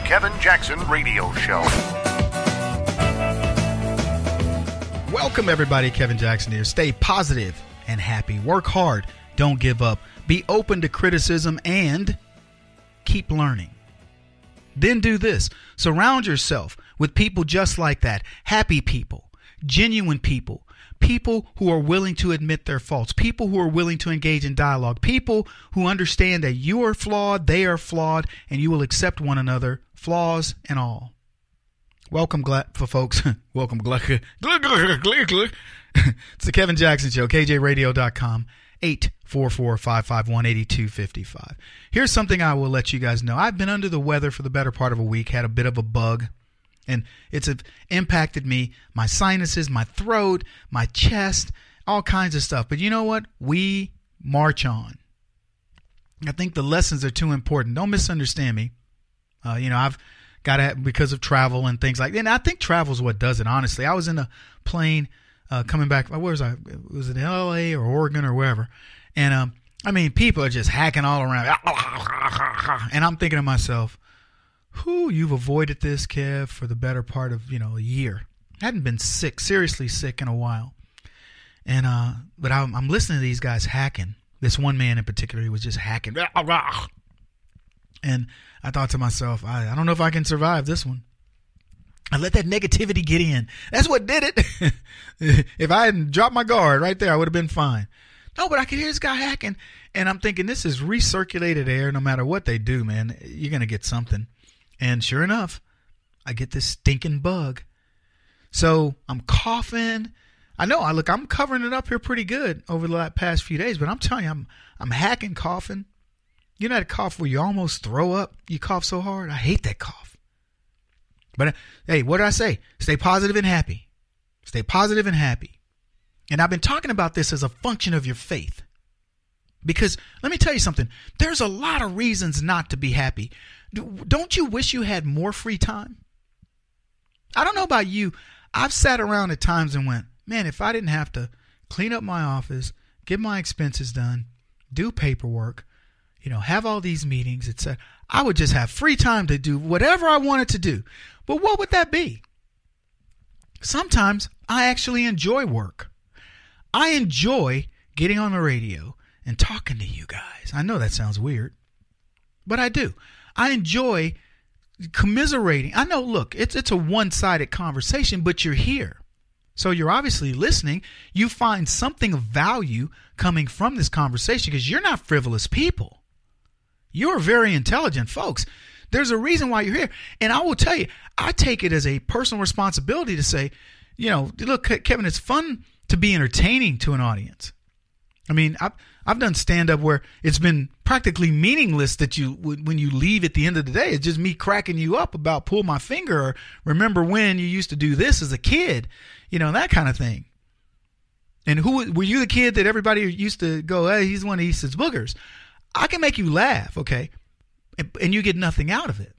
Kevin Jackson Radio Show. Welcome, everybody. Kevin Jackson here. Stay positive and happy. Work hard. Don't give up. Be open to criticism and keep learning. Then do this. Surround yourself with people just like that. Happy people, genuine people, people who are willing to admit their faults, people who are willing to engage in dialogue, people who understand that you are flawed, they are flawed, and you will accept one another, flaws and all. Welcome, folks. Welcome, it's the Kevin Jackson Show, KJRadio.com, 844-551-8255. Here's something I will let you guys know. I've been under the weather for the better part of a week, had a bit of a bug, and it's impacted me, my sinuses, my throat, my chest, all kinds of stuff. But you know what? We march on. I think the lessons are too important. Don't misunderstand me. I've got to, because of travel and things like that. And I think travel is what does it, honestly. I was in a plane coming back. Where was I? Was it L.A. or Oregon or wherever? And, people are just hacking all around. And I'm thinking to myself, you've avoided this, Kev, for the better part of, a year. I hadn't been seriously sick in a while. And but I'm listening to these guys hacking. This one man in particular, he was just hacking. And I thought to myself, I don't know if I can survive this one. I let that negativity get in. That's what did it. If I hadn't dropped my guard right there, I would have been fine. No, but I could hear this guy hacking. And I'm thinking, this is recirculated air. No matter what they do, man, you're going to get something. And sure enough, I get this stinking bug. So I'm coughing. I know, I'm covering it up here pretty good over the past few days, but I'm telling you, I'm hacking, coughing. You know that cough where you almost throw up? You cough so hard? I hate that cough. But hey, what did I say? Stay positive and happy. Stay positive and happy. And I've been talking about this as a function of your faith. Because let me tell you something. There's a lot of reasons not to be happy. Don't you wish you had more free time? I don't know about you. I've sat around at times and went, man, if I didn't have to clean up my office, get my expenses done, do paperwork, have all these meetings, etc., I would just have free time to do whatever I wanted to do. But what would that be? Sometimes I actually enjoy work. I enjoy getting on the radio and talking to you guys. I know that sounds weird, but I do. I enjoy commiserating. I know, look, it's a one-sided conversation, but you're here. So you're obviously listening. You find something of value coming from this conversation because you're not frivolous people. You're very intelligent folks. There's a reason why you're here. And I will tell you, I take it as a personal responsibility to say, look, Kevin, it's fun to be entertaining to an audience. I mean, I've done stand-up where it's been practically meaningless that when you leave at the end of the day, it's just me cracking you up about pull my finger or remember when you used to do this as a kid, that kind of thing. And were you the kid that everybody used to go, hey, he's the one that eats his boogers? I can make you laugh, okay? And you get nothing out of it.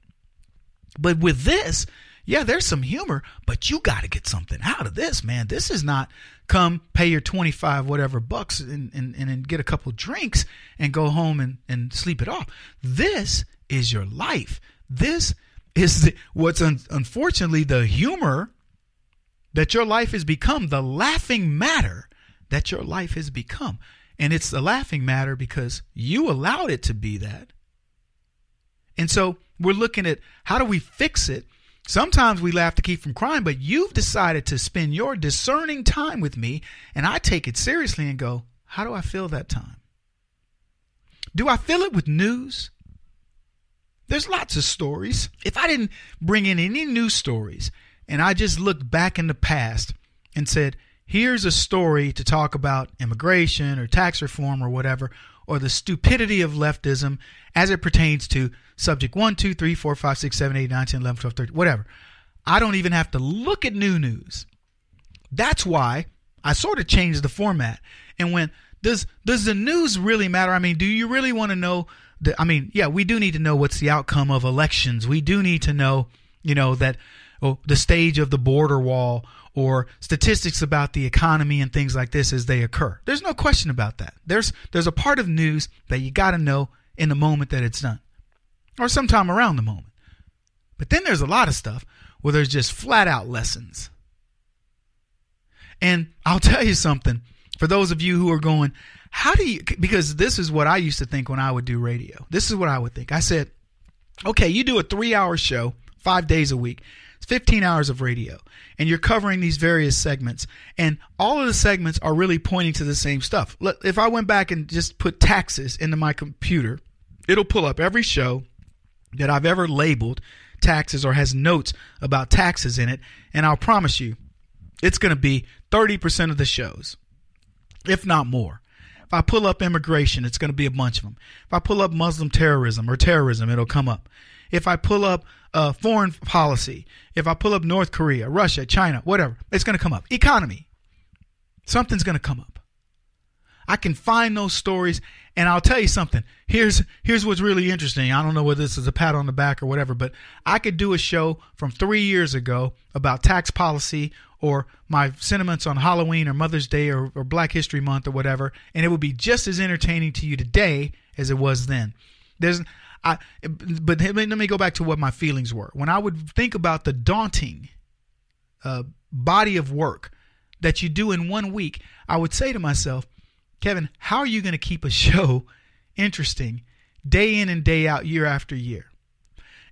But with this, yeah, there's some humor, but you got to get something out of this, man. This is not come pay your 25 whatever bucks and get a couple drinks and go home and sleep it off. This is your life. This is what's unfortunately the humor that your life has become, the laughing matter that your life has become. And it's the laughing matter because you allowed it to be that. And so we're looking at how do we fix it? Sometimes we laugh to keep from crying, but you've decided to spend your discerning time with me, and I take it seriously and go, how do I fill that time? Do I fill it with news? There's lots of stories. If I didn't bring in any news stories and I just looked back in the past and said, here's a story to talk about immigration or tax reform or whatever, or the stupidity of leftism as it pertains to subject 1, 2, 3, 4, 5, 6, 7, 8, 9, 10, 11, 12, 13, whatever. I don't even have to look at new news. That's why I sort of changed the format and went, does the news really matter? I mean, do you really want to know? Yeah, we do need to know what's the outcome of elections. We do need to know, that the stage of the border wall or statistics about the economy and things like this as they occur. There's no question about that. There's a part of news that you got to know in the moment that it's done or sometime around the moment. But then there's a lot of stuff where there's just flat out lessons. And I'll tell you something, for those of you who are going, because this is what I used to think when I would do radio. This is what I would think. I said, okay, you do a 3-hour show, 5 days a week. It's 15 hours of radio. And you're covering these various segments. And all of the segments are really pointing to the same stuff. If I went back and just put taxes into my computer, it'll pull up every show that I've ever labeled taxes or has notes about taxes in it. And I'll promise you, it's going to be 30% of the shows, if not more. If I pull up immigration, it's going to be a bunch of them. If I pull up Muslim terrorism or terrorism, it'll come up. If I pull up foreign policy, if I pull up North Korea, Russia, China, whatever, it's going to come up. Economy, something's going to come up. I can find those stories, and I'll tell you something. Here's what's really interesting. I don't know whether this is a pat on the back or whatever, but I could do a show from 3 years ago about tax policy or my sentiments on Halloween or Mother's Day or Black History Month or whatever, and it would be just as entertaining to you today as it was then. But let me go back to what my feelings were. When I would think about the daunting body of work that you do in 1 week, I would say to myself, Kevin, how are you going to keep a show interesting day in and day out, year after year?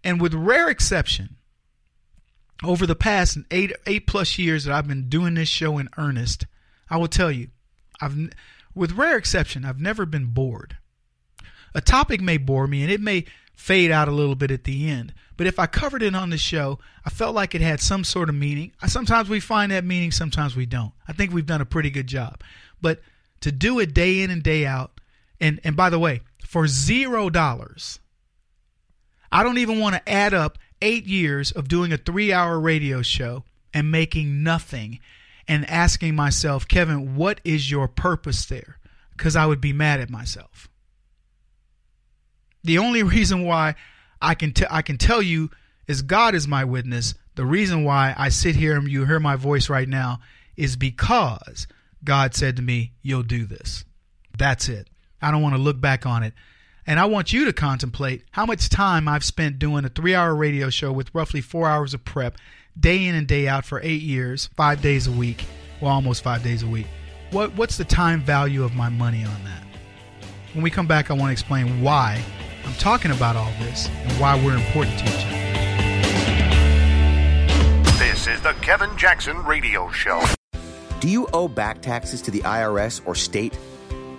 And with rare exception, over the past eight plus years that I've been doing this show in earnest, I will tell you, with rare exception, I've never been bored. A topic may bore me and it may fade out a little bit at the end, but if I covered it on the show, I felt like it had some sort of meaning. Sometimes we find that meaning, sometimes we don't. I think we've done a pretty good job. But to do it day in and day out, and by the way, for $0, I don't even want to add up 8 years of doing a 3-hour radio show and making nothing and asking myself, Kevin, what is your purpose there? Because I would be mad at myself. The only reason why I can tell you is God is my witness. The reason why I sit here and you hear my voice right now is because God said to me, you'll do this. That's it. I don't want to look back on it. And I want you to contemplate how much time I've spent doing a 3-hour radio show with roughly 4 hours of prep, day in and day out for 8 years, 5 days a week, well, almost 5 days a week. What's the time value of my money on that? When we come back, I want to explain why I'm talking about all this and why we're important to each other. This is the Kevin Jackson Radio Show. Do you owe back taxes to the IRS or state?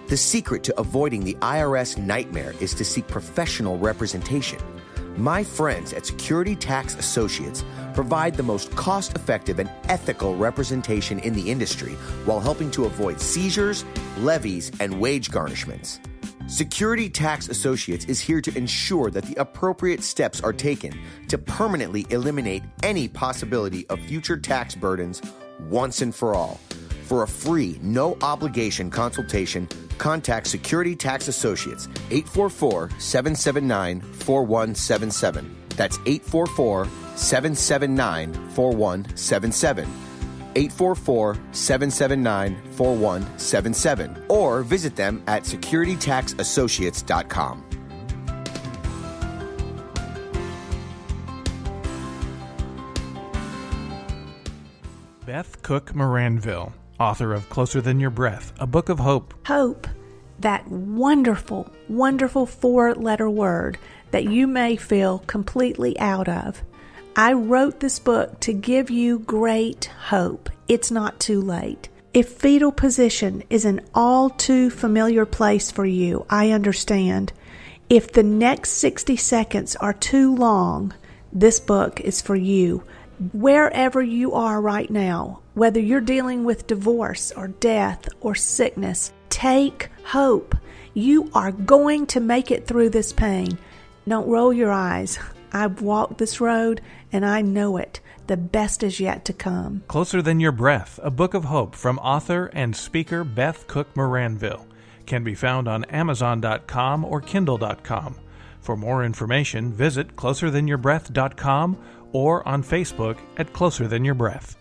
The secret to avoiding the IRS nightmare is to seek professional representation. My friends at Security Tax Associates provide the most cost-effective and ethical representation in the industry while helping to avoid seizures, levies, and wage garnishments. Security Tax Associates is here to ensure that the appropriate steps are taken to permanently eliminate any possibility of future tax burdens once and for all. For a free, no-obligation consultation, contact Security Tax Associates, 844-779-4177. That's 844-779-4177. 844-779-4177. Or visit them at securitytaxassociates.com. Beth Cook Moranville, author of Closer Than Your Breath, a book of hope. Hope, that wonderful, wonderful 4-letter word that you may feel completely out of. I wrote this book to give you great hope. It's not too late. If fetal position is an all too familiar place for you, I understand. If the next 60 seconds are too long, this book is for you. Wherever you are right now, whether you're dealing with divorce or death or sickness, take hope. You are going to make it through this pain. Don't roll your eyes. I've walked this road and I know it. The best is yet to come. Closer Than Your Breath, a book of hope from author and speaker Beth Cook Moranville, can be found on Amazon.com or Kindle.com. For more information, visit closerthanyourBreath.com or on Facebook at Closer Than Your Breath.